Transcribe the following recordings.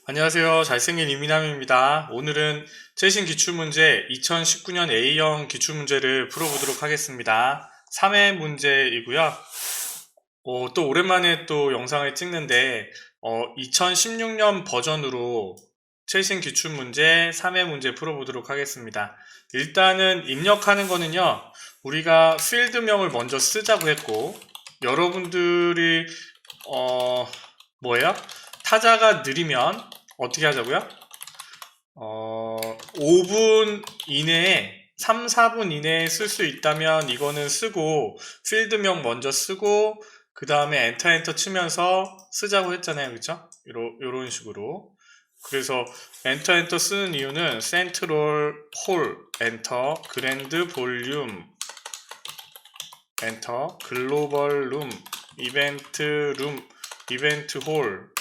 안녕하세요. 잘생긴 이민남입니다. 오늘은 최신 기출문제 2019년 A형 기출문제를 풀어보도록 하겠습니다. 3회 문제이고요. 또 오랜만에 또 영상을 찍는데 2016년 버전으로 최신 기출문제 3회 문제 풀어보도록 하겠습니다. 일단은 입력하는 거는요. 우리가 필드명을 먼저 쓰자고 했고 여러분들이 뭐예요? 타자가 느리면 어떻게 하자고요? 5분 이내에 3, 4분 이내에 쓸 수 있다면 이거는 쓰고 필드명 먼저 쓰고 그 다음에 엔터 치면서 쓰자고 했잖아요. 그쵸? 요런 식으로. 그래서 엔터 쓰는 이유는 센트럴 홀 엔터 그랜드 볼륨 엔터 글로벌 룸 이벤트 홀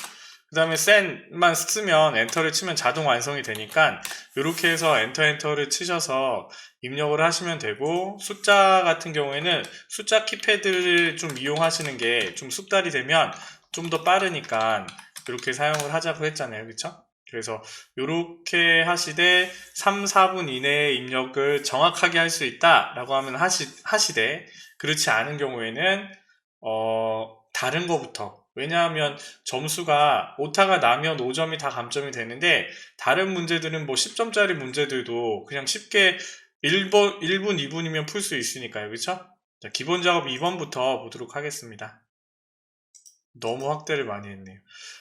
그 다음에 센만 쓰면 엔터를 치면 자동 완성이 되니까 이렇게 해서 엔터를 치셔서 입력을 하시면 되고, 숫자 같은 경우에는 숫자 키패드를 좀 이용하시는 게 좀 숙달이 되면 좀 더 빠르니까 이렇게 사용을 하자고 했잖아요. 그쵸? 그래서 이렇게 하시되 3, 4분 이내에 입력을 정확하게 할 수 있다 라고 하면 하시되, 그렇지 않은 경우에는 다른 거부터, 왜냐하면 점수가 오타가 나면 5점이 다 감점이 되는데 다른 문제들은 뭐 10점짜리 문제들도 그냥 쉽게 1분, 2분이면 풀 수 있으니까요. 그쵸? 자, 기본 작업 2번부터 보도록 하겠습니다. 너무 확대를 많이 했네요.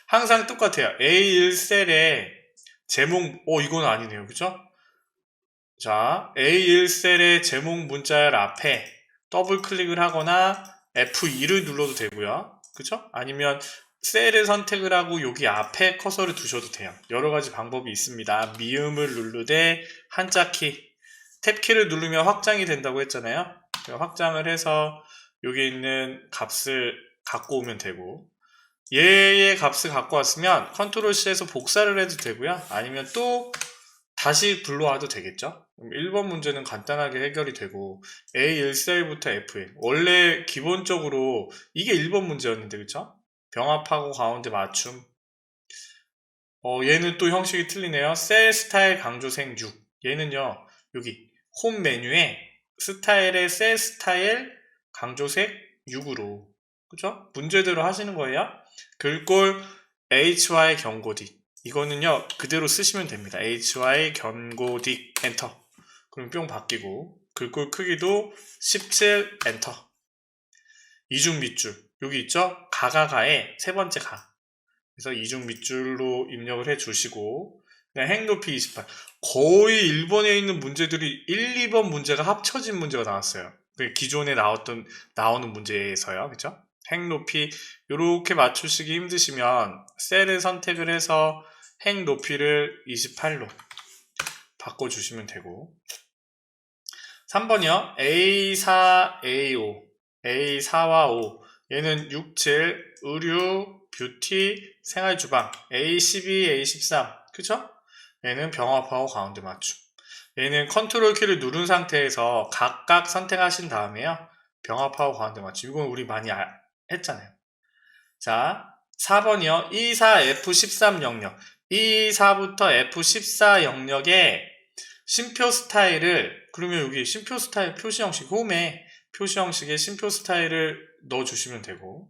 항상 똑같아요. A1셀에 제목, 이건 아니네요. 그쵸? 자, A1셀의 제목 문자열 앞에 더블 클릭을 하거나 F2를 눌러도 되고요. 그쵸? 아니면 셀을 선택을 하고 여기 앞에 커서를 두셔도 돼요. 여러 가지 방법이 있습니다. 미음을 누르되 한자키, 탭키를 누르면 확장이 된다고 했잖아요. 확장을 해서 여기 있는 값을 갖고 오면 되고, 얘의 값을 갖고 왔으면 컨트롤 C에서 복사를 해도 되고요. 아니면 또 다시 불러와도 되겠죠? 1번 문제는 간단하게 해결이 되고, A1셀부터 F1. 원래 기본적으로 이게 1번 문제였는데, 그쵸? 병합하고 가운데 맞춤. 얘는 또 형식이 틀리네요. 셀 스타일 강조색 6. 얘는요, 여기 홈 메뉴에 스타일의 셀 스타일 강조색 6으로. 그쵸? 문제대로 하시는 거예요. 글꼴 HY 경고딕. 이거는요, 그대로 쓰시면 됩니다. HY 경고딕 엔터. 그럼 뿅 바뀌고, 글꼴 크기도 17 엔터. 이중 밑줄. 여기 있죠? 가가가의 세 번째 가. 그래서 이중 밑줄로 입력을 해 주시고, 그냥 행 높이 28. 거의 1번에 있는 문제들이 1, 2번 문제가 합쳐진 문제가 나왔어요. 기존에 나오는 문제에서요. 그쵸? 행 높이, 요렇게 맞추시기 힘드시면 셀을 선택을 해서 행 높이를 28로 바꿔주시면 되고. 3번이요. A4, A5. A4와 5. 얘는 6, 7, 의류, 뷰티, 생활주방. A12, A13. 그쵸? 얘는 병합하고 가운데 맞춤. 얘는 컨트롤 키를 누른 상태에서 각각 선택하신 다음에요. 병합하고 가운데 맞춤. 이건 우리 많이 했잖아요. 자, 4번이요. E4F13 영역. E4부터 F14 영역에 심표 스타일을, 그러면 여기 심표 스타일 표시 형식, 홈에 표시 형식의 심표 스타일을 넣어주시면 되고,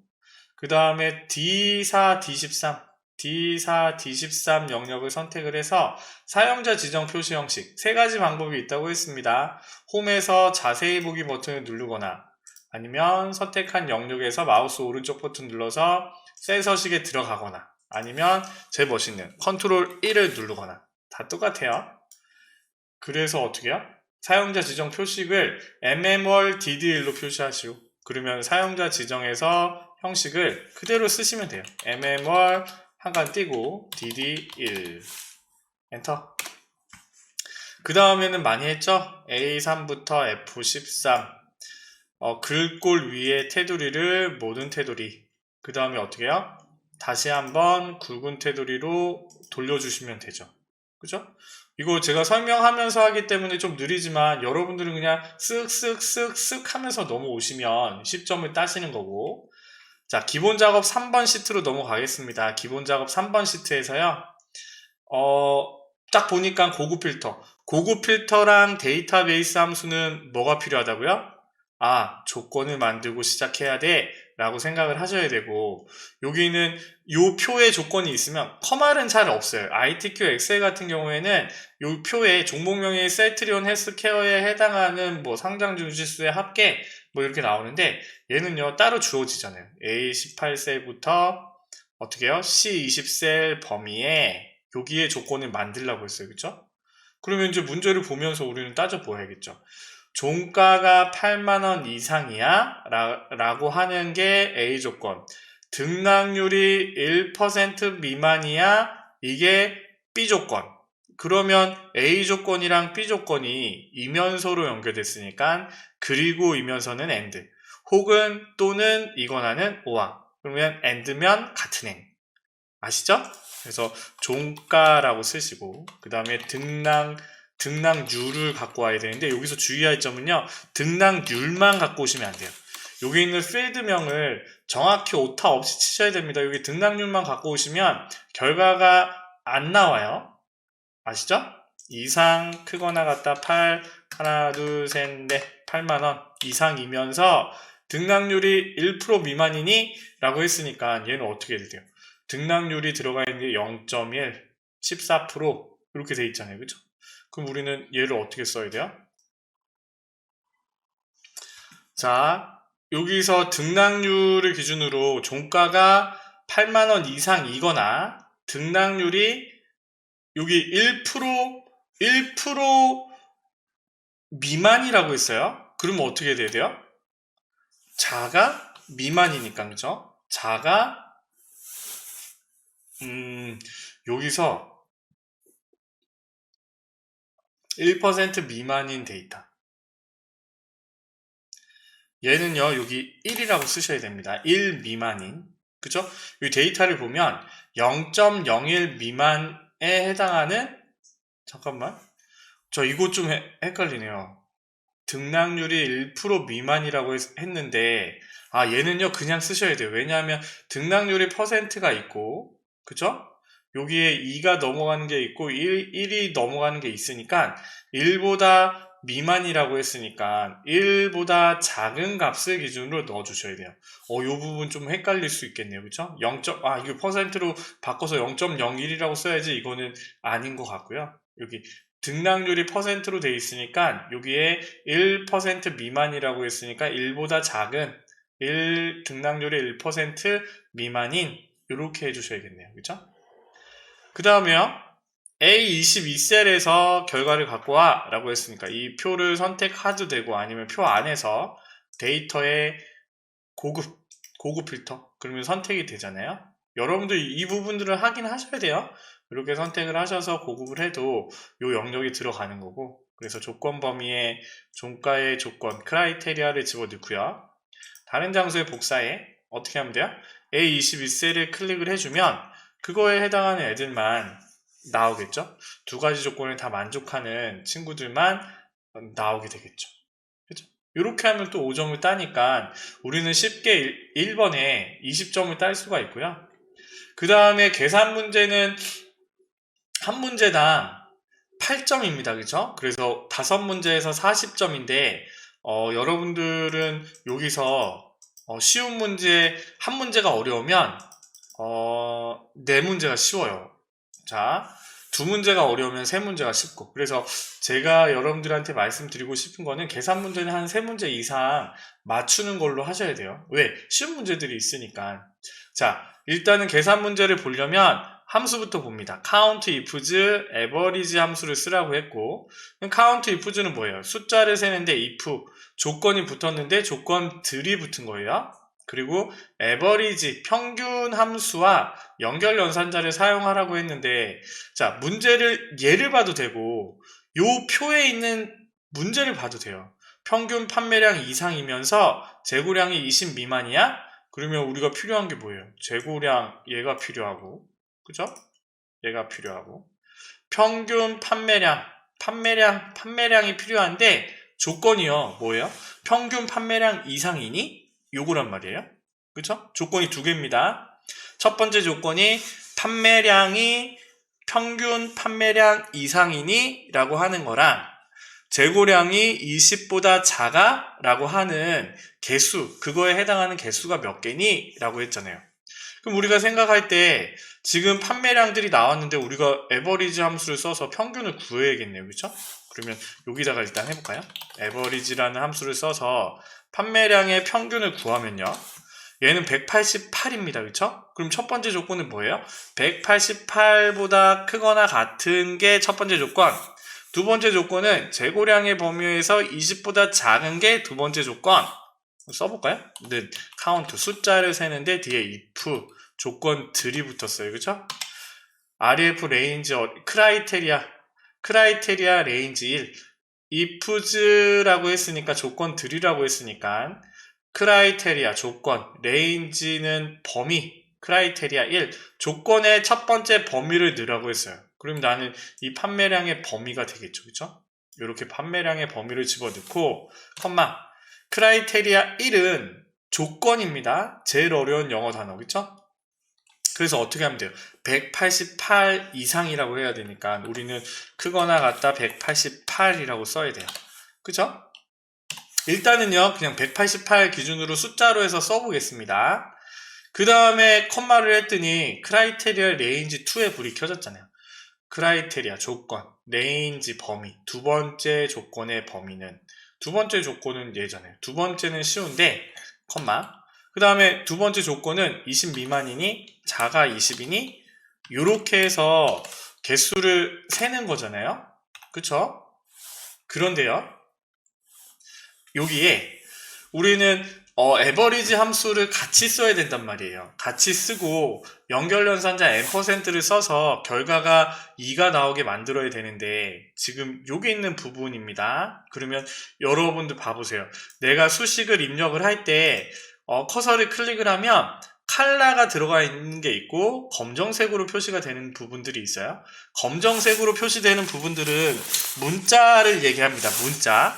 그 다음에 D4, D13, D4, D13 영역을 선택을 해서 사용자 지정 표시 형식, 세 가지 방법이 있다고 했습니다. 홈에서 자세히 보기 버튼을 누르거나, 아니면 선택한 영역에서 마우스 오른쪽 버튼 눌러서 셀 서식에 들어가거나, 아니면 제일 멋있는 컨트롤 1을 누르거나, 다 똑같아요. 그래서 어떻게 해요? 사용자 지정 표식을 mmol dd1로 표시하시오. 그러면 사용자 지정에서 형식을 그대로 쓰시면 돼요. mmol 한칸 띄고 dd1 엔터. 그 다음에는 많이 했죠? A3부터 F13 글꼴 위에 테두리를 모든 테두리, 그 다음에 어떻게 해요? 다시 한번 굵은 테두리로 돌려주시면 되죠. 그죠? 이거 제가 설명하면서 하기 때문에 좀 느리지만 여러분들은 그냥 쓱쓱쓱쓱 하면서 넘어오시면 10점을 따시는 거고. 자, 기본 작업 3번 시트로 넘어가겠습니다. 기본 작업 3번 시트에서요. 딱 보니까 고급 필터. 고급 필터랑 데이터베이스 함수는 뭐가 필요하다고요? 조건을 만들고 시작해야 돼 라고 생각을 하셔야 되고, 여기는 요 표에 조건이 있으면 커말은 잘 없어요. ITQ 엑셀 같은 경우에는 요 표에 종목명의 셀트리온 헬스케어에 해당하는 뭐 상장 주식수의 합계 뭐 이렇게 나오는데, 얘는요 따로 주어지잖아요. A18셀부터 어떻게 해요? C20셀 범위에 여기에 조건을 만들라고 했어요. 그쵸? 그러면 이제 문제를 보면서 우리는 따져보아야겠죠. 종가가 8만원 이상이야? 라고 하는 게 A 조건. 등락률이 1% 미만이야? 이게 B 조건. 그러면 A 조건이랑 B 조건이 이면서로 연결됐으니까 그리고 이면서는 AND. 혹은 또는 이거나는 OR. 그러면 AND면 같은 행. 아시죠? 그래서 종가라고 쓰시고, 그 다음에 등락률을 갖고 와야 되는데, 여기서 주의할 점은요, 등락률만 갖고 오시면 안 돼요. 여기 있는 필드명을 정확히 오타 없이 치셔야 됩니다. 여기 등락률만 갖고 오시면 결과가 안 나와요. 아시죠? 이상 크거나 같다 8, 하나, 둘, 셋, 넷, 8만원 이상이면서 등락률이 1% 미만이니? 라고 했으니까 얘는 어떻게 돼요? 등락률이 들어가 있는 게 0.1, 14% 이렇게 돼 있잖아요. 그죠? 그럼 우리는 얘를 어떻게 써야 돼요? 자, 여기서 등락률을 기준으로 종가가 8만원 이상이거나 등락률이 여기 1% 미만이라고 했어요. 그러면 어떻게 돼야 돼요? 자가 미만이니까, 그죠? 자가 여기서 1% 미만인 데이터. 얘는요, 여기 1이라고 쓰셔야 됩니다. 1 미만인. 그죠? 이 데이터를 보면 0.01 미만에 해당하는, 잠깐만. 저 이거 좀 헷갈리네요. 등락률이 1% 미만이라고 했는데, 얘는요, 그냥 쓰셔야 돼요. 왜냐하면 등락률이 퍼센트가 있고, 그죠? 여기에 2가 넘어가는 게 있고 1이 넘어가는 게 있으니까 1보다 미만이라고 했으니까 1보다 작은 값을 기준으로 넣어주셔야 돼요. 요 부분 좀 헷갈릴 수 있겠네요. 그쵸? 이거 퍼센트로 바꿔서 0.01이라고 써야지 이거는 아닌 것 같고요. 여기 등락률이 퍼센트로 돼 있으니까 여기에 1% 미만이라고 했으니까 1보다 작은 등락률이 1% 미만인 이렇게 해주셔야겠네요. 그쵸? 그 다음에요. A22셀에서 결과를 갖고 와 라고 했으니까 이 표를 선택해도 되고 아니면 표 안에서 데이터의 고급 필터 그러면 선택이 되잖아요. 여러분들 이 부분들을 확인하셔야 돼요. 이렇게 선택을 하셔서 고급을 해도 이 영역이 들어가는 거고, 그래서 조건 범위에 종가의 조건 크라이테리아를 집어넣고요. 다른 장소에 복사해 어떻게 하면 돼요? A22셀을 클릭을 해주면 그거에 해당하는 애들만 나오겠죠? 두 가지 조건을 다 만족하는 친구들만 나오게 되겠죠. 그죠? 이렇게 하면 또 5점을 따니까 우리는 쉽게 1번에 20점을 딸 수가 있고요. 그 다음에 계산 문제는 한 문제당 8점입니다. 그죠? 그래서 5문제에서 40점인데 여러분들은 여기서 쉬운 문제 한 문제가 어려우면 4문제가 쉬워요. 자, 2문제가 어려우면 3문제가 쉽고, 그래서 제가 여러분들한테 말씀드리고 싶은 거는 계산 문제는 한 3문제 이상 맞추는 걸로 하셔야 돼요. 왜? 쉬운 문제들이 있으니까. 자, 일단은 계산 문제를 보려면 함수부터 봅니다. count ifs, average 함수를 쓰라고 했고, count ifs는 뭐예요? 숫자를 세는데 if, 조건이 붙었는데 조건들이 붙은 거예요. 그리고 average, 평균 함수와 연결 연산자를 사용하라고 했는데, 자, 예를 봐도 되고, 요 표에 있는 문제를 봐도 돼요. 평균 판매량 이상이면서 재고량이 20 미만이야? 그러면 우리가 필요한 게 뭐예요? 재고량, 얘가 필요하고, 그죠? 얘가 필요하고. 평균 판매량이 필요한데, 조건이요. 뭐예요? 평균 판매량 이상이니? 요거란 말이에요. 그쵸? 조건이 2개입니다. 첫 번째 조건이 평균 판매량 이상이니? 라고 하는 거랑 재고량이 20보다 작아? 라고 하는 개수, 그거에 해당하는 개수가 몇 개니? 라고 했잖아요. 그럼 우리가 생각할 때 지금 판매량들이 나왔는데 우리가 에버리지 함수를 써서 평균을 구해야겠네요. 그렇죠? 그러면 여기다가 일단 해볼까요? 에버리지라는 함수를 써서 판매량의 평균을 구하면요. 얘는 188입니다. 그렇죠? 그럼 첫 번째 조건은 뭐예요? 188보다 크거나 같은 게 첫 번째 조건. 두 번째 조건은 재고량의 범위에서 20보다 작은 게 두 번째 조건. 써볼까요? 네, 카운트 숫자를 세는데 뒤에 if 조건들이 붙었어요. 그쵸? ref 레인지 크라이테리아 레인지 1 ifs라고 했으니까 조건들이라고 했으니까 크라이테리아 조건 레인지는 범위 크라이테리아 1 조건의 첫 번째 범위를 넣으라고 했어요. 그럼 나는 이 판매량의 범위가 되겠죠. 그쵸? 이렇게 판매량의 범위를 집어넣고 컴마 크라이테리아 1은 조건입니다. 제일 어려운 영어 단어, 그쵸? 그래서 어떻게 하면 돼요? 188 이상이라고 해야 되니까 우리는 크거나 같다 188이라고 써야 돼요. 그쵸? 일단은요, 그냥 188 기준으로 숫자로 해서 써보겠습니다. 그 다음에 컴마를 했더니 크라이테리아 레인지 2에 불이 켜졌잖아요. 크라이테리아 조건, 레인지 범위, 두 번째 조건의 범위는 두 번째 조건은 얘잖아요. 두 번째는 쉬운데 컴마 그 다음에 두 번째 조건은 20 미만이니 자가 20이니 요렇게 해서 개수를 세는 거잖아요. 그쵸? 그런데요 여기에 우리는 에버리지 함수를 같이 써야 된단 말이에요. 같이 쓰고 연결연산자 %를 써서 결과가 2가 나오게 만들어야 되는데 지금 여기 있는 부분입니다. 그러면 여러분들 봐보세요. 내가 수식을 입력을 할 때 커서를 클릭을 하면 칼라가 들어가 있는 게 있고 검정색으로 표시가 되는 부분들이 있어요. 검정색으로 표시되는 부분들은 문자를 얘기합니다. 문자.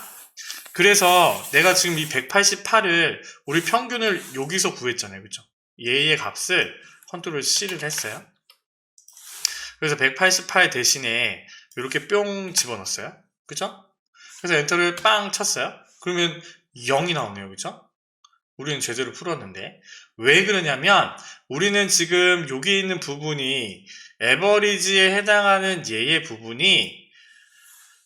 그래서 내가 지금 이 188을 우리 평균을 여기서 구했잖아요. 그죠? 얘의 값을 컨트롤 C를 했어요. 그래서 188 대신에 이렇게 뿅 집어넣었어요. 그죠? 그래서 엔터를 빵 쳤어요. 그러면 0이 나오네요. 그죠? 우리는 제대로 풀었는데 왜 그러냐면 우리는 지금 여기 있는 부분이 에버리지에 해당하는 얘의 부분이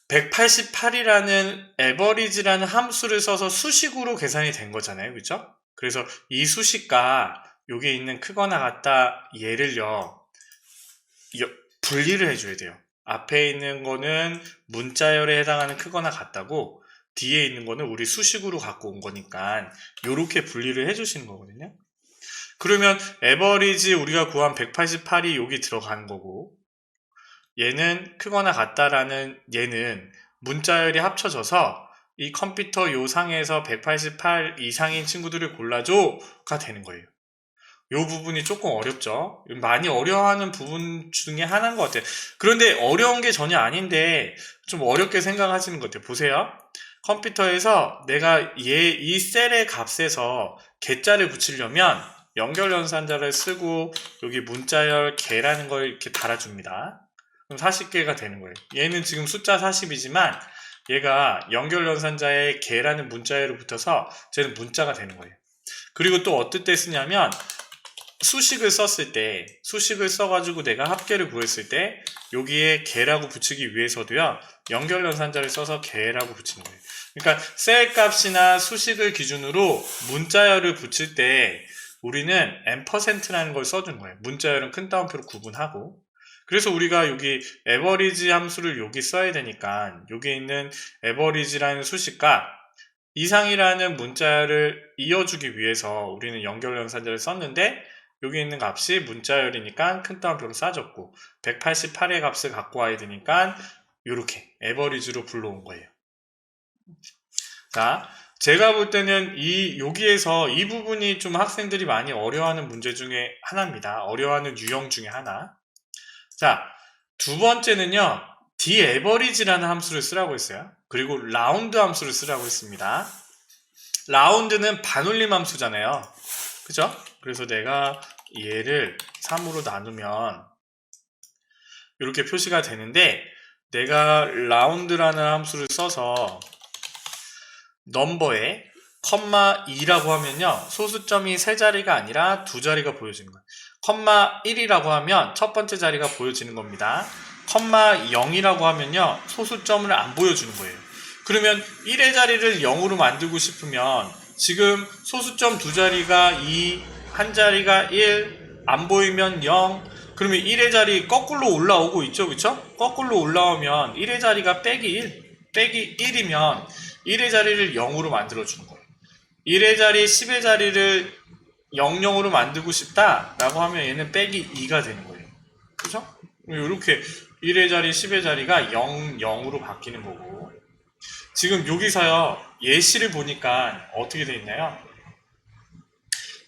188이라는 에버리지라는 함수를 써서 수식으로 계산이 된 거잖아요. 그죠? 그래서 이 수식과 여기 있는 크거나 같다 얘를요 분리를 해줘야 돼요. 앞에 있는 거는 문자열에 해당하는 크거나 같다고 뒤에 있는 거는 우리 수식으로 갖고 온 거니까 이렇게 분리를 해주시는 거거든요. 그러면 에버리지 우리가 구한 188이 여기 들어간 거고 얘는 크거나 같다라는 얘는 문자열이 합쳐져서 이 컴퓨터 요 상에서 188 이상인 친구들을 골라줘가 되는 거예요. 요 부분이 조금 어렵죠. 많이 어려워하는 부분 중에 하나인 것 같아요. 그런데 어려운 게 전혀 아닌데 좀 어렵게 생각하시는 것 같아요. 보세요. 컴퓨터에서 내가 이 셀의 값에서 개자를 붙이려면 연결연산자를 쓰고 여기 문자열 개라는 걸 이렇게 달아줍니다. 그럼 40개가 되는 거예요. 얘는 지금 숫자 40이지만 얘가 연결연산자의 개라는 문자열로 붙어서 쟤는 문자가 되는 거예요. 그리고 또 어떨 때 쓰냐면 수식을 썼을 때 수식을 써가지고 내가 합계를 구했을 때 여기에 개라고 붙이기 위해서도요 연결연산자를 써서 개라고 붙이는 거예요. 그러니까 셀 값이나 수식을 기준으로 문자열을 붙일 때 우리는 %라는 걸 써준 거예요. 문자열은 큰 따옴표로 구분하고 그래서 우리가 여기 에버리지 함수를 여기 써야 되니까 여기 있는 에버리지라는 수식과 이상이라는 문자열을 이어주기 위해서 우리는 연결연산자를 썼는데 여기 있는 값이 문자열이니까 큰 따옴표로 싸줬고 188의 값을 갖고 와야 되니까 이렇게 에버리지로 불러온 거예요. 자, 제가 볼 때는 여기에서 이 부분이 좀 학생들이 많이 어려워하는 문제 중에 하나입니다. 어려워하는 유형 중에 하나. 자, 두 번째는요. dAverage라는 함수를 쓰라고 했어요. 그리고 라운드 함수를 쓰라고 했습니다. 라운드는 반올림 함수잖아요. 그죠? 그래서 내가 얘를 3으로 나누면 이렇게 표시가 되는데 내가 라운드라는 함수를 써서 넘버에 컴마 2라고 하면요 소수점이 세 자리가 아니라 두 자리가 보여지는 거예요. 컴마 1이라고 하면 첫 번째 자리가 보여지는 겁니다. 컴마 0이라고 하면요 소수점을 안 보여주는 거예요. 그러면 1의 자리를 0으로 만들고 싶으면 지금 소수점 두 자리가 2, 한 자리가 1, 안 보이면 0. 그러면 1의 자리 거꾸로 올라오고 있죠, 그쵸? 거꾸로 올라오면 1의 자리가 빼기 1, 빼기 1이면 1의 자리를 0으로 만들어주는 거예요. 1의 자리, 10의 자리를 00으로 만들고 싶다라고 하면 얘는 빼기 2가 되는 거예요. 그죠? 이렇게 1의 자리, 10의 자리가 0, 0으로 바뀌는 거고. 지금 여기서요, 예시를 보니까 어떻게 돼 있나요?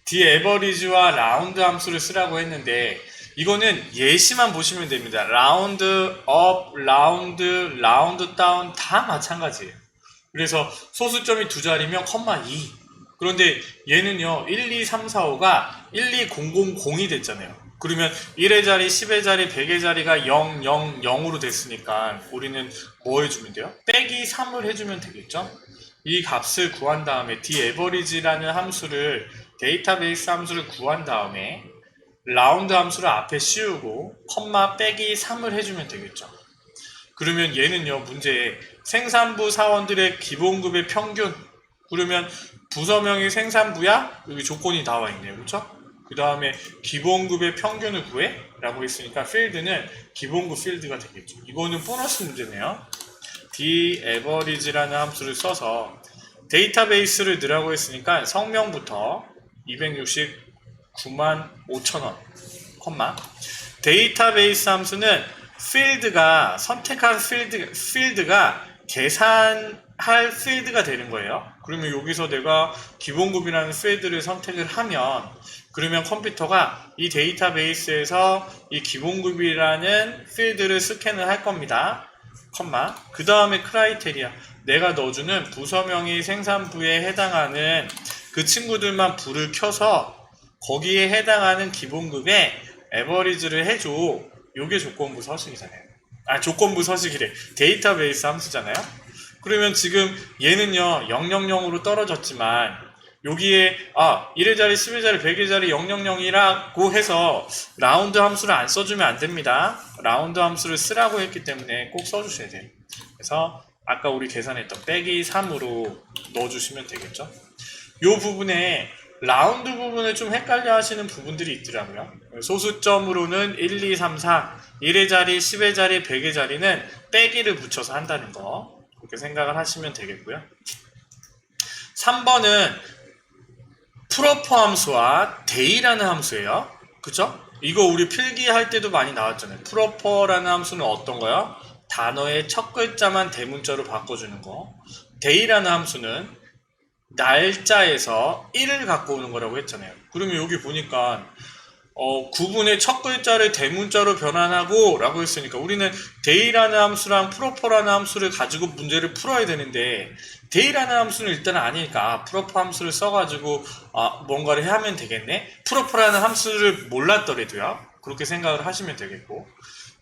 뒤에 에버리지와 라운드 함수를 쓰라고 했는데 이거는 예시만 보시면 됩니다. 라운드 업, 라운드 다운 다 마찬가지예요. 그래서 소수점이 두 자리면 컴마 2. 그런데 얘는요 1, 2, 3, 4, 5가 1, 2, 0, 0, 0이 됐잖아요. 그러면 1의 자리, 10의 자리, 100의 자리가 0, 0, 0으로 됐으니까 우리는 뭐 해주면 돼요? 빼기 3을 해주면 되겠죠? 이 값을 구한 다음에 dAverage라는 함수를 데이터베이스 함수를 구한 다음에 라운드 함수를 앞에 씌우고 컴마 빼기 3을 해주면 되겠죠. 그러면 얘는요 문제에 생산부 사원들의 기본급의 평균 그러면 부서명이 생산부야? 여기 조건이 나와 있네요. 그렇죠? 그 다음에 기본급의 평균을 구해? 라고 했으니까 필드는 기본급 필드가 되겠죠. 이거는 보너스 문제네요. dAverage라는 함수를 써서 데이터베이스를 넣으라고 했으니까 성명부터 269만 5천원 컴마 데이터베이스 함수는 필드가 선택한 필드가 계산할 필드가 되는 거예요. 그러면 여기서 내가 기본급이라는 필드를 선택을 하면 그러면 컴퓨터가 이 데이터베이스에서 이 기본급이라는 필드를 스캔을 할 겁니다. 컴마 그 다음에 크라이테리아 내가 넣어주는 부서명의 생산부에 해당하는 그 친구들만 불을 켜서 거기에 해당하는 기본급에 에버리지를 해줘. 요게 조건부 서식이잖아요. 조건부 서식이래. 데이터베이스 함수잖아요. 그러면 지금 얘는요 000으로 떨어졌지만 여기에 1의 자리, 10의 자리, 100의 자리 000이라고 해서 라운드 함수를 안 써주면 안 됩니다. 라운드 함수를 쓰라고 했기 때문에 꼭 써주셔야 돼요. 그래서 아까 우리 계산했던 빼기 3으로 넣어주시면 되겠죠. 요 부분에 라운드 부분을 좀 헷갈려 하시는 부분들이 있더라고요. 소수점으로는 1, 2, 3, 4 1의 자리, 10의 자리, 100의 자리는 빼기를 붙여서 한다는 거 그렇게 생각을 하시면 되겠고요. 3번은 프로퍼 함수와 데이라는 함수예요. 그쵸? 이거 우리 필기할 때도 많이 나왔잖아요. 프로퍼라는 함수는 어떤 거요? 단어의 첫 글자만 대문자로 바꿔주는 거. 데이라는 함수는 날짜에서 1을 갖고 오는 거라고 했잖아요. 그러면 여기 보니까 구분의 첫 글자를 대문자로 변환하고 라고 했으니까 우리는 데이라는 함수랑 프로퍼라는 함수를 가지고 문제를 풀어야 되는데 데이라는 함수는 일단 아니니까 프로퍼 함수를 써가지고 뭔가를 하면 되겠네. 프로퍼라는 함수를 몰랐더라도요. 그렇게 생각을 하시면 되겠고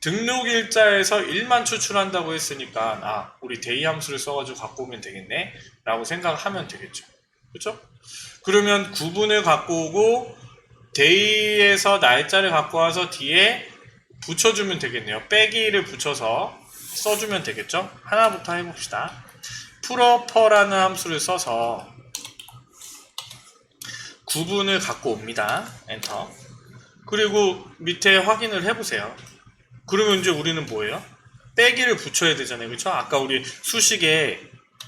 등록일자에서 1만 추출한다고 했으니까 우리 데이 함수를 써가지고 갖고 오면 되겠네 라고 생각하면 되겠죠. 그렇죠? 그러면 구분을 갖고 오고 데이에서 날짜를 갖고 와서 뒤에 붙여주면 되겠네요. 빼기를 붙여서 써주면 되겠죠. 하나부터 해봅시다. 프로퍼라는 함수를 써서 구분을 갖고 옵니다. 엔터. 그리고 밑에 확인을 해보세요. 그러면 이제 우리는 뭐예요? 빼기를 붙여야 되잖아요. 그렇죠? 아까 우리 수식에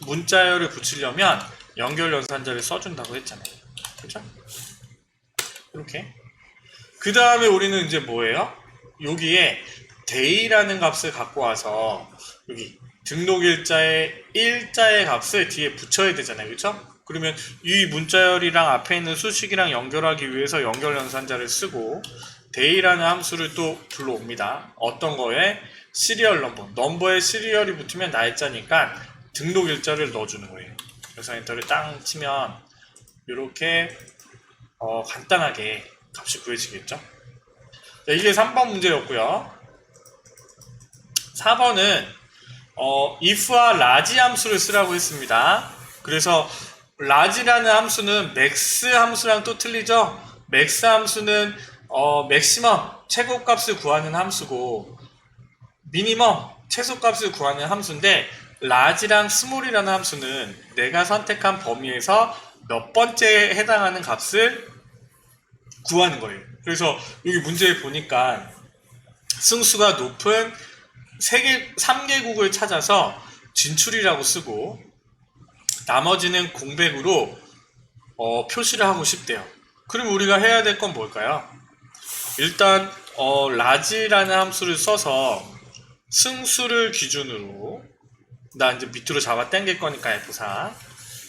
문자열을 붙이려면 연결 연산자를 써준다고 했잖아요. 그렇죠? 이렇게. 그 다음에 우리는 이제 뭐예요? 여기에 day라는 값을 갖고 와서 여기 등록일자의 일자의 값을 뒤에 붙여야 되잖아요. 그렇죠? 그러면 이 문자열이랑 앞에 있는 수식이랑 연결하기 위해서 연결 연산자를 쓰고 day라는 함수를 또 불러옵니다. 어떤 거에? 시리얼 넘버에 시리얼이 붙으면 날짜니까 등록일자를 넣어주는 거예요. 그래서 엔터를 땅 치면 이렇게 간단하게 값이 구해지겠죠. 자, 이게 3번 문제였고요. 4번은 if와 large 함수를 쓰라고 했습니다. 그래서 large라는 함수는 max 함수랑 또 틀리죠? max 함수는 maximum 최고값을 구하는 함수고 minimum 최소값을 구하는 함수인데 large랑 small이라는 함수는 내가 선택한 범위에서 몇 번째에 해당하는 값을 구하는 거예요. 그래서 여기 문제에 보니까 승수가 높은 3개국을 찾아서 진출이라고 쓰고 나머지는 공백으로 표시를 하고 싶대요. 그럼 우리가 해야 될 건 뭘까요? 일단 large라는 함수를 써서 승수를 기준으로 나 이제 밑으로 잡아 당길 거니까 F4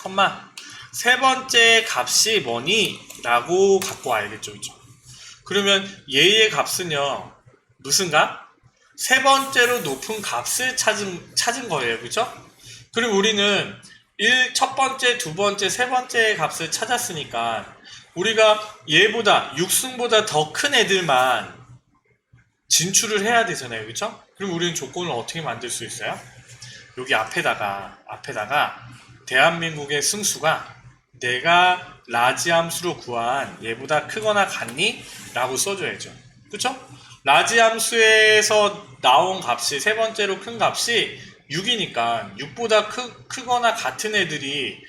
컴마 세 번째 값이 뭐니? 라고 갖고 와야겠죠. 그죠? 그러면 얘의 값은요 무슨 값? 세 번째로 높은 값을 찾은 거예요. 그죠? 그럼 우리는 첫 번째, 두 번째, 세 번째 값을 찾았으니까 우리가 얘보다 6승보다 더 큰 애들만 진출을 해야 되잖아요. 그죠? 그럼 우리는 조건을 어떻게 만들 수 있어요? 여기 앞에다가 대한민국의 승수가 내가 라지 함수로 구한 얘보다 크거나 같니? 라고 써줘야죠. 그쵸? 라지 함수에서 나온 값이 세 번째로 큰 값이 6이니까 6보다 크거나 같은 애들이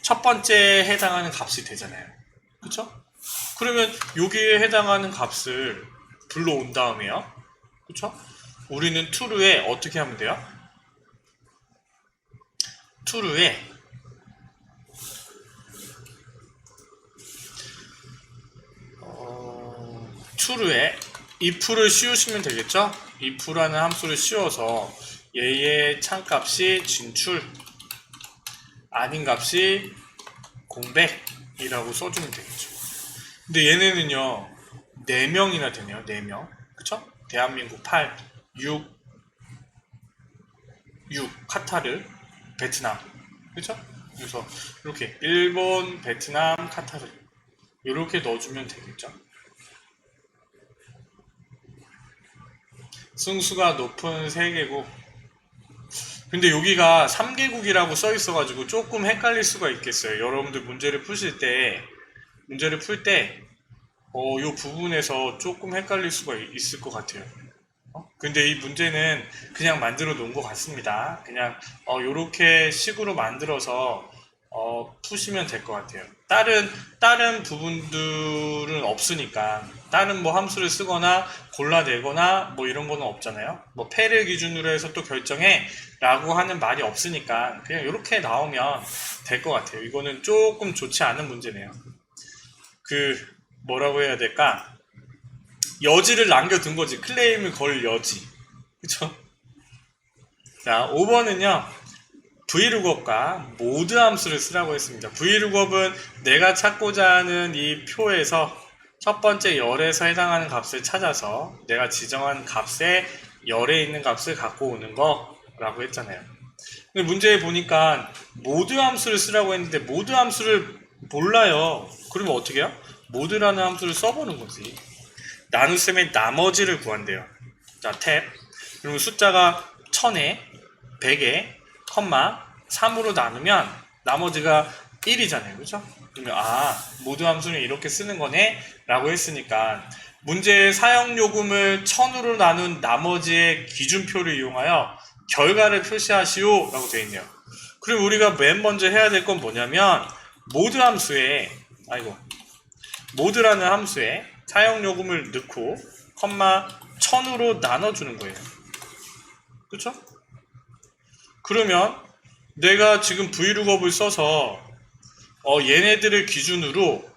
첫 번째에 해당하는 값이 되잖아요. 그쵸? 그러면 여기에 해당하는 값을 불러온 다음에요. 그쵸? 우리는 true에 어떻게 하면 돼요? true에 if를 씌우시면 되겠죠? if라는 함수를 씌워서 얘의 창값이 진출 아닌 값이 공백이라고 써주면 되겠죠. 근데 얘네는요 4명이나 되네요. 4명. 그쵸? 대한민국 8, 6 카타르, 베트남. 그쵸? 그래서 이렇게 일본, 베트남, 카타르 이렇게 넣어주면 되겠죠. 승수가 높은 3개국. 근데 여기가 3개국이라고 써 있어가지고 조금 헷갈릴 수가 있겠어요. 여러분들 문제를 풀 때 이 부분에서 조금 헷갈릴 수가 있을 것 같아요. 근데 이 문제는 그냥 만들어 놓은 것 같습니다. 그냥 요렇게 식으로 만들어서 푸시면 될 것 같아요. 다른 부분들은 없으니까 다른 뭐 함수를 쓰거나 골라내거나 뭐 이런 거는 없잖아요. 뭐 패를 기준으로 해서 또 결정해 라고 하는 말이 없으니까 그냥 이렇게 나오면 될 것 같아요. 이거는 조금 좋지 않은 문제네요. 뭐라고 해야 될까? 여지를 남겨둔 거지. 클레임을 걸 여지. 그쵸? 자, 5번은요. vlookup과 mode 함수를 쓰라고 했습니다. vlookup은 내가 찾고자 하는 이 표에서 첫 번째 열에서 해당하는 값을 찾아서 내가 지정한 값에 열에 있는 값을 갖고 오는 거라고 했잖아요. 근데 문제에 보니까 mode 함수를 쓰라고 했는데 mode 함수를 몰라요. 그러면 어떻게 해요? mode라는 함수를 써보는 거지. 나눗셈의 나머지를 구한대요. 자, 탭. 그러면 숫자가 1000에 100에 컴마 3으로 나누면 나머지가 1이잖아요. 그죠? 그러면 모드 함수는 이렇게 쓰는 거네 라고 했으니까 문제의 사용요금을 1000으로 나눈 나머지의 기준표를 이용하여 결과를 표시하시오 라고 되어 있네요. 그럼 우리가 맨 먼저 해야 될 건 뭐냐면 모드라는 함수에 사용요금을 넣고 컴마 1000으로 나눠주는 거예요. 그쵸? 그러면 내가 지금 vlookup을 써서 얘네들을 기준으로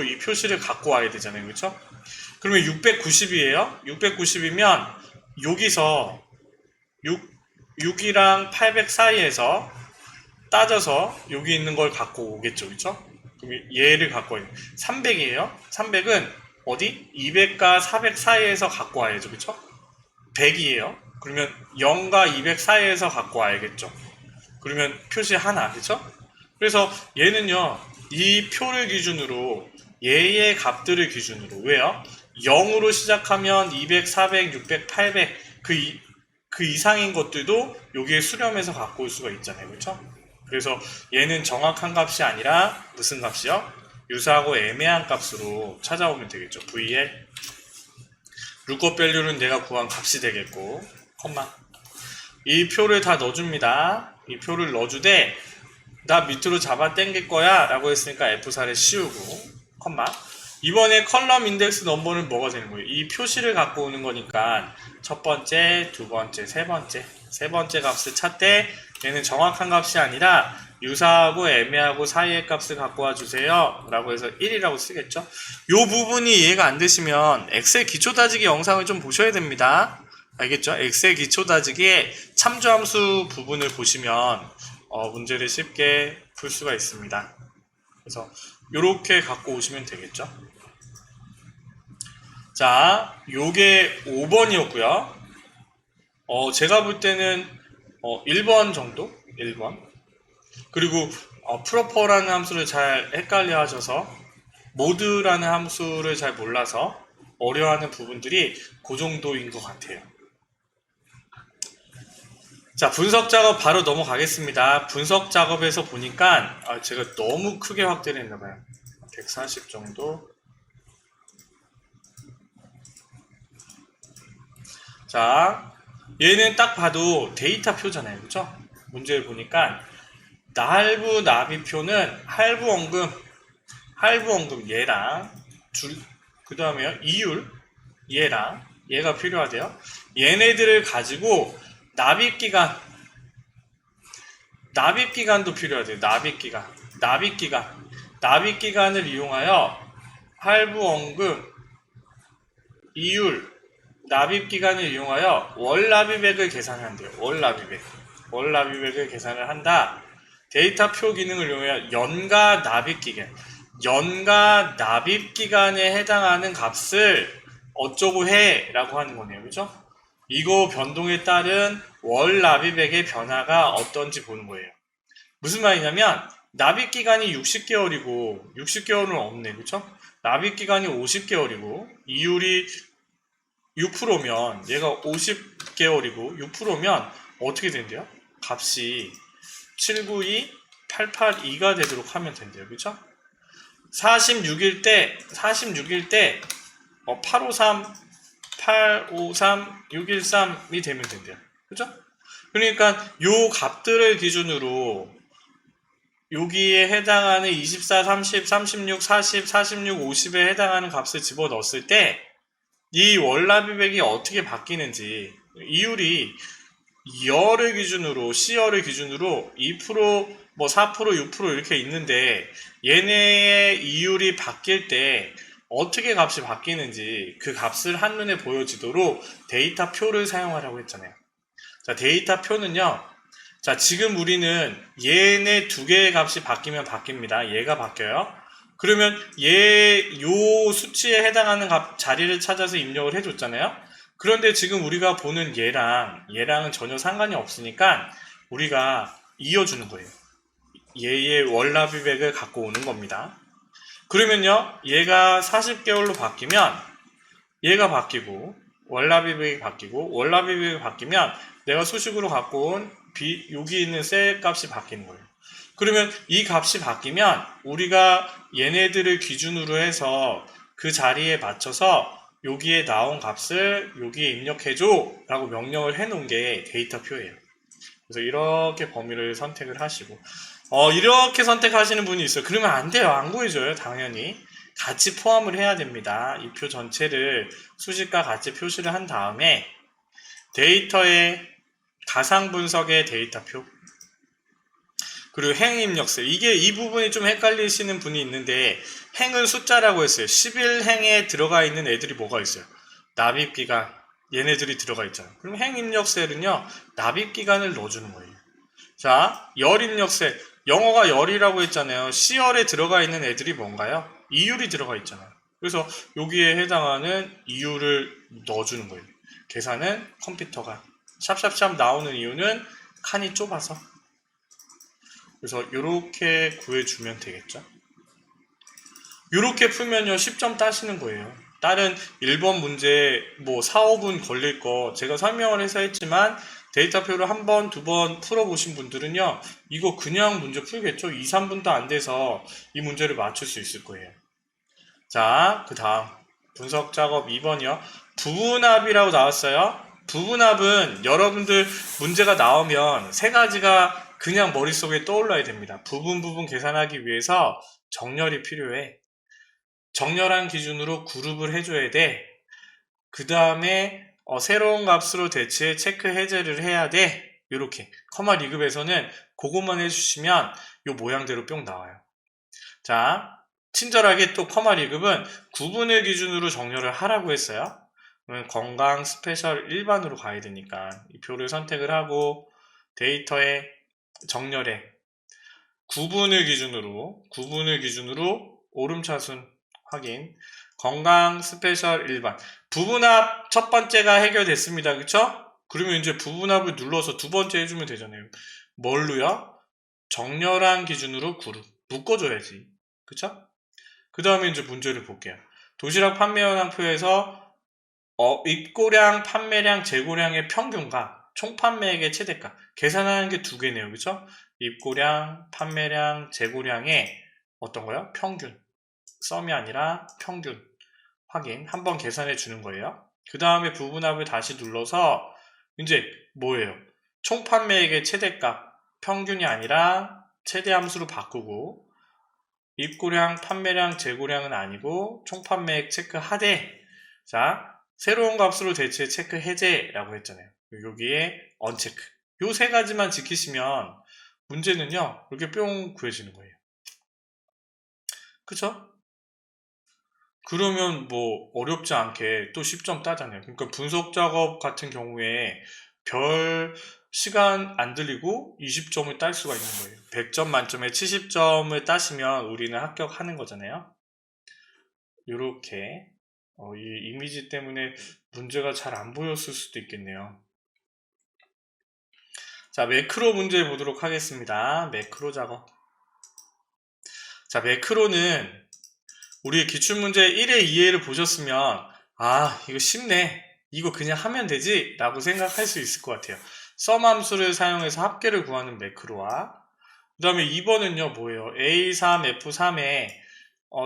이 표시를 갖고 와야 되잖아요. 그렇죠? 그러면 690이에요. 690이면 여기서 6이랑 800 사이에서 따져서 여기 있는 걸 갖고 오겠죠. 그렇죠? 그럼 얘를 갖고 와요. 300이에요. 300은 어디? 200과 400 사이에서 갖고 와야죠. 그렇죠? 100이에요. 그러면 0과 200 사이에서 갖고 와야겠죠. 그러면 표시 하나, 그쵸? 그래서 얘는요, 이 표를 기준으로 얘의 값들을 기준으로 왜요? 0으로 시작하면 200, 400, 600, 800 그 이상인 것들도 여기에 수렴해서 갖고 올 수가 있잖아요. 그렇죠? 그래서 얘는 정확한 값이 아니라 무슨 값이요? 유사하고 애매한 값으로 찾아오면 되겠죠. VL lookup value는 내가 구한 값이 되겠고, 컴마. 이 표를 다 넣어줍니다. 이 표를 넣어주되 나 밑으로 잡아 당길 거야 라고 했으니까 F4를 씌우고, 컴마. 이번에 컬럼 인덱스 넘버는 뭐가 되는 거예요? 이 표시를 갖고 오는 거니까 첫 번째, 두 번째, 세 번째 값을 찾되 얘는 정확한 값이 아니라 유사하고 애매하고 사이의 값을 갖고 와주세요 라고 해서 1이라고 쓰겠죠. 요 부분이 이해가 안 되시면 엑셀 기초 다지기 영상을 좀 보셔야 됩니다. 알겠죠? 엑셀 기초 다지기의 참조함수 부분을 보시면 문제를 쉽게 풀 수가 있습니다. 그래서 요렇게 갖고 오시면 되겠죠. 자, 요게 5번이었고요. 제가 볼 때는 1번 정도? 1번. 그리고 프로퍼라는 함수를 잘 헷갈려 하셔서 모드라는 함수를 잘 몰라서 어려워하는 부분들이 그 정도인 것 같아요. 자, 분석 작업 바로 넘어가겠습니다. 분석 작업에서 보니까 제가 너무 크게 확대를 했나봐요. 140 정도. 자, 얘는 딱 봐도 데이터 표잖아요. 그쵸? 문제를 보니까 할부 납입표는 할부 원금 얘랑 그 다음에요 이율 얘랑 얘가 필요하대요. 얘네들을 가지고 납입기간도 필요하대요. 납입기간을 이용하여 할부 원금 이율 납입기간을 이용하여 월납입액을 계산한대요. 월납입액을 계산을 한다. 데이터표 기능을 이용하여 연가 납입기간에 해당하는 값을 어쩌고 해 라고 하는 거네요. 그죠? 이거 변동에 따른 월납입액의 변화가 어떤지 보는 거예요. 무슨 말이냐면 납입기간이 60개월이고 60개월은 없네. 그쵸? 납입기간이 50개월이고 이율이 6%면 얘가 50개월이고 6%면 어떻게 된대요? 값이 792, 882가 되도록 하면 된대요. 그쵸? 46일 때 853, 613이 되면 된대요. 그죠? 그러니까 요 값들을 기준으로 여기에 해당하는 24, 30, 36, 40, 46, 50에 해당하는 값을 집어넣었을 때 이 월납입액이 어떻게 바뀌는지 이율이 열을 기준으로 C열을 기준으로 2%, 4%, 6% 이렇게 있는데 얘네의 이율이 바뀔 때 어떻게 값이 바뀌는지 그 값을 한눈에 보여지도록 데이터표를 사용하라고 했잖아요. 자, 데이터표는요. 자, 지금 우리는 얘네 두 개의 값이 바뀌면 바뀝니다. 얘가 바뀌어요. 그러면 요 수치에 해당하는 자리를 찾아서 입력을 해줬잖아요. 그런데 지금 우리가 보는 얘랑은 전혀 상관이 없으니까 우리가 이어주는 거예요. 얘의 월납입액을 갖고 오는 겁니다. 그러면요, 얘가 40개월로 바뀌면 얘가 바뀌고 월납입액이 바뀌면 내가 수식으로 갖고 온 여기 있는 셀 값이 바뀌는 거예요. 그러면 이 값이 바뀌면 우리가 얘네들을 기준으로 해서 그 자리에 맞춰서 여기에 나온 값을 여기에 입력해줘 라고 명령을 해놓은 게 데이터표예요. 그래서 이렇게 범위를 선택을 하시고 이렇게 선택하시는 분이 있어요. 그러면 안 돼요. 안 구해줘요. 당연히 같이 포함을 해야 됩니다. 이 표 전체를 수식과 같이 표시를 한 다음에 데이터의 가상 분석의 데이터표 그리고 행 입력세 이 부분이 좀 헷갈리시는 분이 있는데 행은 숫자라고 했어요. 11행에 들어가 있는 애들이 뭐가 있어요? 납입기간 얘네들이 들어가 있잖아요. 그럼 행 입력셀은요 납입기간을 넣어주는 거예요. 자, 열 입력세 영어가 열이라고 했잖아요. C열에 들어가 있는 애들이 뭔가요? 이율이 들어가 있잖아요. 그래서 여기에 해당하는 이율을 넣어주는 거예요. 계산은 컴퓨터가 샵샵샵 나오는 이유는 칸이 좁아서. 그래서 이렇게 구해주면 되겠죠. 이렇게 풀면요 10점 따시는 거예요. 다른 1번 문제 뭐 4, 5분 걸릴 거 제가 설명을 해서 했지만 데이터표를 한 번, 두 번 풀어보신 분들은요, 이거 그냥 문제 풀겠죠? 2, 3분도 안 돼서 이 문제를 맞출 수 있을 거예요. 자, 그 다음 분석 작업 2번이요. 부분합이라고 나왔어요. 부분합은 여러분들 문제가 나오면 세 가지가 그냥 머릿속에 떠올라야 됩니다. 부분 계산하기 위해서 정렬이 필요해. 정렬한 기준으로 그룹을 해줘야 돼. 그 다음에 새로운 값으로 대체해 체크 해제를 해야 돼. 이렇게 커마 리급에서는 그것만 해주시면 이 모양대로 뿅 나와요. 자, 친절하게 또 커마 리급은 구분을 기준으로 정렬을 하라고 했어요. 그러면 건강 스페셜 일반으로 가야 되니까 이 표를 선택을 하고 데이터에 정렬해 구분을 기준으로 오름차순 확인. 건강 스페셜 일반. 부분합 첫 번째가 해결됐습니다. 그쵸? 그러면 이제 부분합을 눌러서 두 번째 해주면 되잖아요. 뭘로요? 정렬한 기준으로 그룹. 묶어줘야지. 그쵸? 그 다음에 이제 문제를 볼게요. 도시락 판매현황표에서 입고량, 판매량, 재고량의 평균과 총 판매액의 최대가. 계산하는 게 두 개네요. 그쵸? 입고량, 판매량, 재고량의 어떤 거요? 평균. 썸이 아니라 평균 확인 한번 계산해 주는 거예요. 그 다음에 부분합을 다시 눌러서 이제 뭐예요? 총 판매액의 최대값 평균이 아니라 최대 함수로 바꾸고 입고량, 판매량, 재고량은 아니고 총 판매액 체크하되 자 새로운 값으로 대체 체크 해제라고 했잖아요. 여기에 언체크 요 세 가지만 지키시면 문제는요 이렇게 뿅 구해지는 거예요. 그쵸? 그러면 뭐 어렵지 않게 또 10점 따잖아요. 그러니까 분석 작업 같은 경우에 별 시간 안 들이고 20점을 딸 수가 있는 거예요. 100점 만점에 70점을 따시면 우리는 합격하는 거잖아요. 이렇게 이 이미지 때문에 문제가 잘 안 보였을 수도 있겠네요. 자, 매크로 문제 보도록 하겠습니다. 매크로 작업. 자, 매크로는 우리 기출문제 1회, 2회를 보셨으면 아 이거 쉽네 이거 그냥 하면 되지 라고 생각할 수 있을 것 같아요. 썸 함수를 사용해서 합계를 구하는 매크로와 그 다음에 2번은요 뭐예요? A3, F3에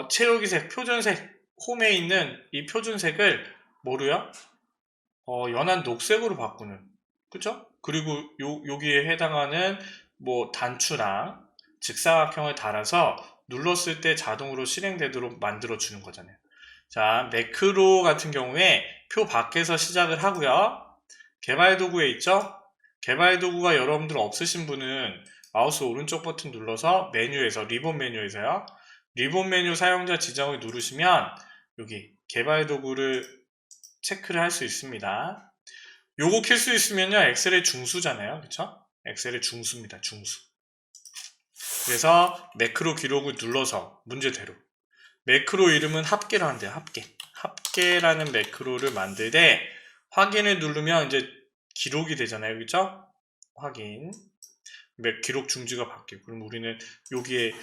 채우기색, 표준색 홈에 있는 이 표준색을 뭐로요? 연한 녹색으로 바꾸는 그쵸? 그리고 여기에 해당하는 뭐 단추랑 직사각형을 달아서 눌렀을 때 자동으로 실행되도록 만들어 주는 거잖아요. 자, 매크로 같은 경우에 표 밖에서 시작을 하고요. 개발 도구에 있죠? 개발 도구가 여러분들 없으신 분은 마우스 오른쪽 버튼 눌러서 메뉴에서 리본 메뉴에서요. 리본 메뉴 사용자 지정을 누르시면 여기 개발 도구를 체크를 할 수 있습니다. 요거 킬 수 있으면요 엑셀의 중수잖아요. 그쵸? 엑셀의 중수입니다. 중수. 그래서 매크로 기록을 눌러서 문제대로 매크로 이름은 합계로 한대요. 합계라는 매크로를 만들 때 확인을 누르면 이제 기록이 되잖아요. 그죠? 확인 기록 중지가 바뀌고 그럼 우리는 여기에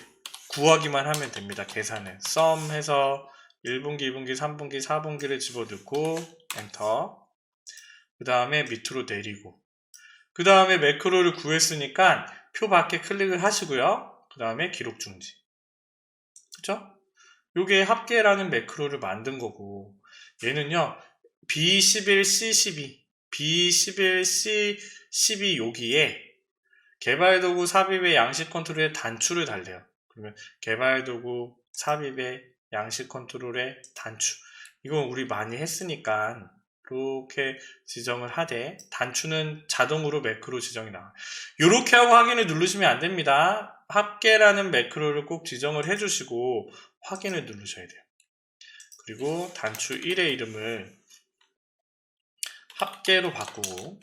구하기만 하면 됩니다. 계산을 썸 해서 1분기, 2분기, 3분기, 4분기를 집어넣고 엔터 그 다음에 밑으로 내리고 그 다음에 매크로를 구했으니까 표 밖에 클릭을 하시고요. 그 다음에 기록 중지. 그쵸? 요게 합계라는 매크로를 만든 거고 얘는요 B11, C12, B11, C12 여기에 개발도구 삽입의 양식 컨트롤에 단추를 달래요. 그러면 개발도구 삽입의 양식 컨트롤의 단추 이건 우리 많이 했으니까 이렇게 지정을 하되 단추는 자동으로 매크로 지정이 나와요. 이렇게 하고 확인을 누르시면 안 됩니다. 합계라는 매크로를 꼭 지정을 해주시고 확인을 누르셔야 돼요. 그리고 단추 1의 이름을 합계로 바꾸고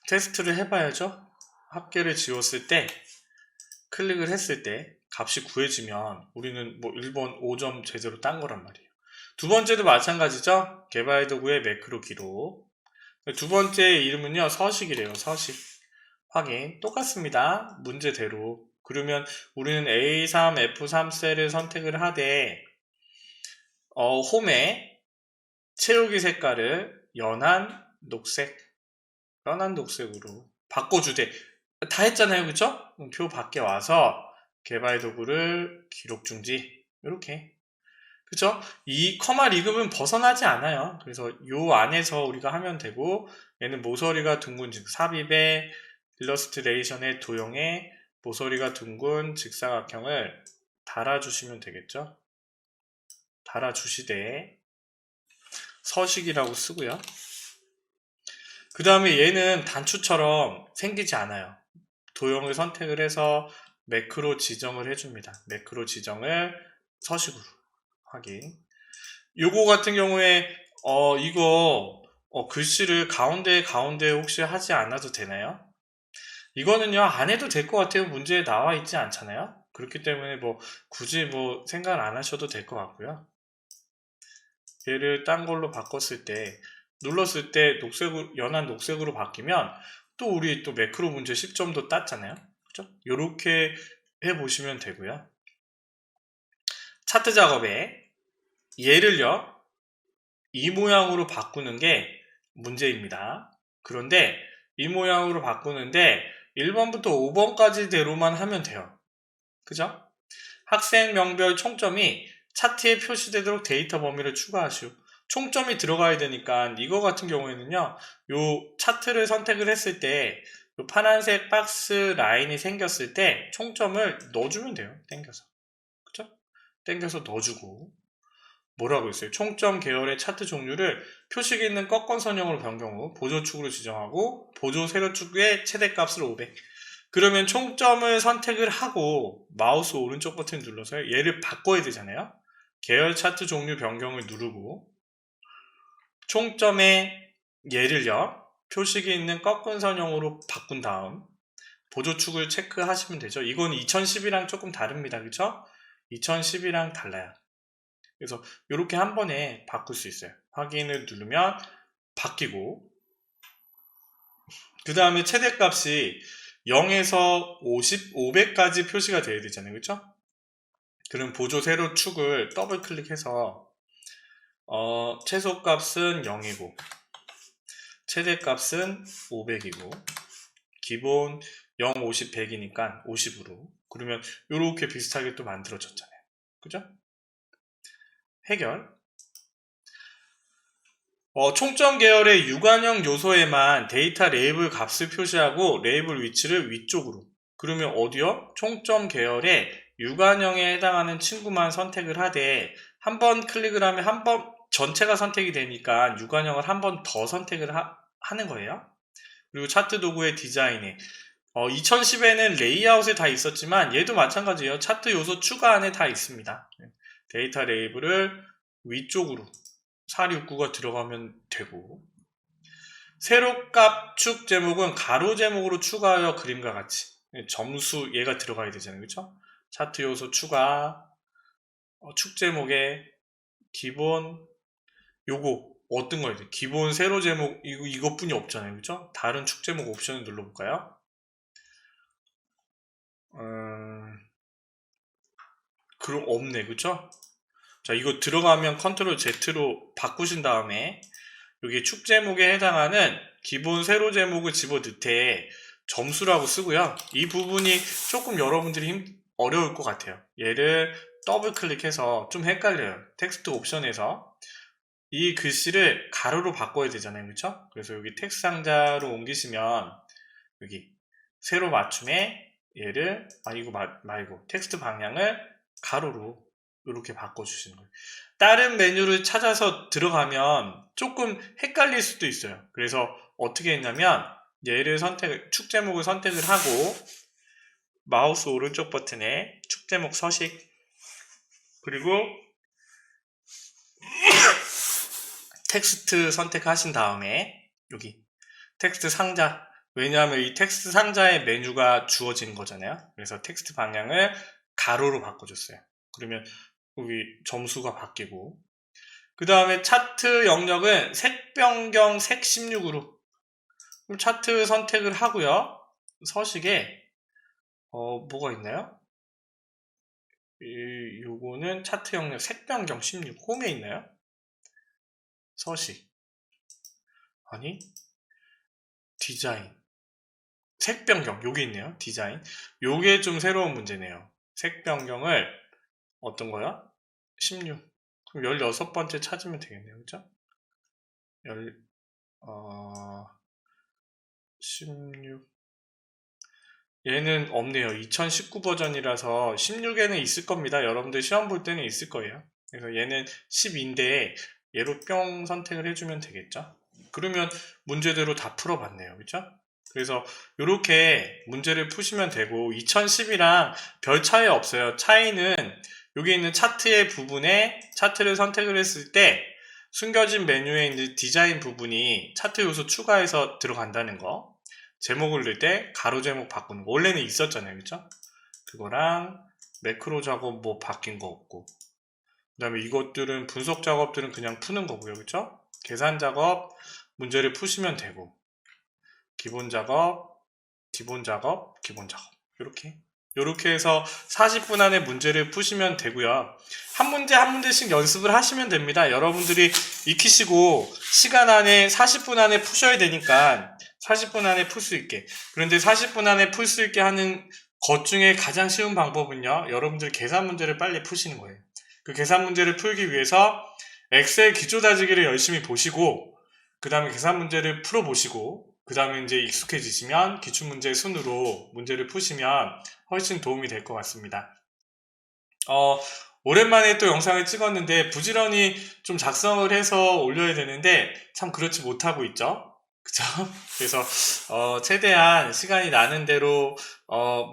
테스트를 해봐야죠. 합계를 지웠을 때 클릭을 했을 때 값이 구해지면 우리는 뭐 1번 5점 제대로 딴 거란 말이에요. 두 번째도 마찬가지죠. 개발 도구의 매크로 기록. 두 번째 이름은요 서식이래요. 서식 확인 똑같습니다. 문제대로. 그러면 우리는 A3, F3 셀을 선택을 하되 홈에 채우기 색깔을 연한 녹색으로 바꿔주되 다 했잖아요, 그쵸? 표 밖에 와서 개발 도구를 기록 중지 이렇게, 그쵸? 이 커마 리급은 벗어나지 않아요. 그래서 요 안에서 우리가 하면 되고, 얘는 모서리가 둥근 삽입의 일러스트레이션의 도형에 모서리가 둥근 직사각형을 달아주시면 되겠죠? 달아주시되 서식이라고 쓰고요. 그 다음에 얘는 단추처럼 생기지 않아요. 도형을 선택을 해서 매크로 지정을 해줍니다. 매크로 지정을 서식으로 확인. 요거 같은 경우에 이거 글씨를 가운데 혹시 하지 않아도 되나요? 이거는요, 안 해도 될 것 같아요. 문제에 나와 있지 않잖아요. 그렇기 때문에 뭐 굳이 뭐 생각을 안 하셔도 될 것 같고요. 얘를 딴 걸로 바꿨을 때, 눌렀을 때 연한 녹색으로 바뀌면 또 우리 또 매크로 문제 10점도 땄잖아요. 그죠? 요렇게 해보시면 되고요. 차트 작업에 얘를요, 이 모양으로 바꾸는 게 문제입니다. 그런데 이 모양으로 바꾸는데 1번부터 5번까지 대로만 하면 돼요. 그죠? 학생 명별 총점이 차트에 표시되도록 데이터 범위를 추가하시오. 총점이 들어가야 되니까 이거 같은 경우에는요, 요 차트를 선택을 했을 때 요 파란색 박스 라인이 생겼을 때 총점을 넣어주면 돼요. 땡겨서. 그쵸? 땡겨서 넣어주고, 뭐라고 했어요? 총점 계열의 차트 종류를 표식이 있는 꺾은선형으로 변경 후 보조축으로 지정하고 보조 세로축의 최대값을 500. 그러면 총점을 선택을 하고 마우스 오른쪽 버튼 눌러서 얘를 바꿔야 되잖아요. 계열 차트 종류 변경을 누르고 총점의 얘를요, 표식이 있는 꺾은 선형으로 바꾼 다음 보조축을 체크하시면 되죠. 이건 2010이랑 조금 다릅니다. 그쵸? 2010이랑 달라요. 그래서 이렇게 한 번에 바꿀 수 있어요. 확인을 누르면 바뀌고, 그 다음에 최대값이 0에서 50, 500까지 표시가 되어야 되잖아요. 그쵸? 그럼 보조 세로 축을 더블 클릭해서 최소값은 0이고 최대값은 500이고 기본 0, 50, 100이니까 50으로, 그러면 이렇게 비슷하게 또 만들어졌잖아요. 그죠? 해결. 총점 계열의 유관형 요소에만 데이터 레이블 값을 표시하고 레이블 위치를 위쪽으로. 그러면 어디요? 총점 계열의 유관형에 해당하는 친구만 선택을 하되 한 번 클릭을 하면 한 번 전체가 선택이 되니까 유관형을 한 번 더 선택을 하는 거예요. 그리고 차트 도구의 디자인에 2010에는 레이아웃에 다 있었지만 얘도 마찬가지예요. 차트 요소 추가 안에 다 있습니다. 데이터 레이블을 위쪽으로 469가 들어가면 되고, 세로값 축 제목은 가로 제목으로 추가하여 그림과 같이 점수 얘가 들어가야 되잖아요. 그렇죠? 차트 요소 추가, 축 제목에 기본 요거 어떤 거예요? 기본 세로 제목 이것뿐이 없잖아요. 그렇죠? 다른 축 제목 옵션을 눌러볼까요? 그럼 없네. 그렇죠? 자, 이거 들어가면 컨트롤 Z로 바꾸신 다음에 여기 축 제목에 해당하는 기본 세로 제목을 집어넣되 점수라고 쓰고요. 이 부분이 조금 여러분들이 어려울 것 같아요. 얘를 더블 클릭해서 좀 헷갈려요. 텍스트 옵션에서 이 글씨를 가로로 바꿔야 되잖아요. 그렇죠? 그래서 여기 텍스트 상자로 옮기시면 여기 세로 맞춤에 얘를 이거 말고 텍스트 방향을 가로로 이렇게 바꿔주시는 거예요. 다른 메뉴를 찾아서 들어가면 조금 헷갈릴 수도 있어요. 그래서 어떻게 했냐면 얘를 축 제목을 선택을 하고 마우스 오른쪽 버튼에 축 제목 서식, 그리고 텍스트 선택하신 다음에 여기 텍스트 상자, 왜냐하면 이 텍스트 상자의 메뉴가 주어진 거잖아요. 그래서 텍스트 방향을 가로로 바꿔줬어요. 그러면 여기 점수가 바뀌고, 그 다음에 차트 영역은 색 변경 색 16으로 차트 선택을 하고요. 서식에 뭐가 있나요? 요거는 차트 영역 색변경 16. 홈에 있나요? 서식. 아니, 디자인. 색 변경. 요게 있네요. 디자인. 요게 좀 새로운 문제네요. 색 변경을 어떤 거야? 16. 그럼 16번째 찾으면 되겠네요. 그죠? 16. 얘는 없네요. 2019 버전이라서 16에는 있을 겁니다. 여러분들 시험 볼 때는 있을 거예요. 그래서 얘는 12인데 얘로 뿅 선택을 해주면 되겠죠. 그러면 문제대로 다 풀어봤네요. 그죠? 그래서 이렇게 문제를 푸시면 되고 2010이랑 별 차이 없어요. 차이는 여기 있는 차트의 부분에 차트를 선택을 했을 때 숨겨진 메뉴에 있는 디자인 부분이 차트 요소 추가해서 들어간다는 거. 제목을 넣을 때 가로 제목 바꾸는 거 원래는 있었잖아요. 그쵸? 그거랑 매크로 작업 뭐 바뀐 거 없고 그 다음에 이것들은 분석 작업들은 그냥 푸는 거고요. 그쵸? 계산 작업 문제를 푸시면 되고 기본 작업, 기본 작업, 기본 작업 이렇게 해서 40분 안에 문제를 푸시면 되고요. 한 문제 한 문제씩 연습을 하시면 됩니다. 여러분들이 익히시고 시간 안에 40분 안에 푸셔야 되니까 40분 안에 풀 수 있게. 그런데 40분 안에 풀 수 있게 하는 것 중에 가장 쉬운 방법은요. 여러분들 계산 문제를 빨리 푸시는 거예요. 그 계산 문제를 풀기 위해서 엑셀 기초 다지기를 열심히 보시고 그 다음에 계산 문제를 풀어보시고 그 다음에 이제 익숙해지시면 기출문제 순으로 문제를 푸시면 훨씬 도움이 될 것 같습니다. 오랜만에 또 영상을 찍었는데 부지런히 좀 작성을 해서 올려야 되는데 참 그렇지 못하고 있죠. 그쵸? 그래서 최대한 시간이 나는 대로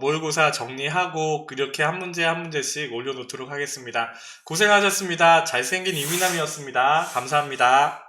모의고사 정리하고 그렇게 한 문제 한 문제씩 올려놓도록 하겠습니다. 고생하셨습니다. 잘생긴 이민남이었습니다. 감사합니다.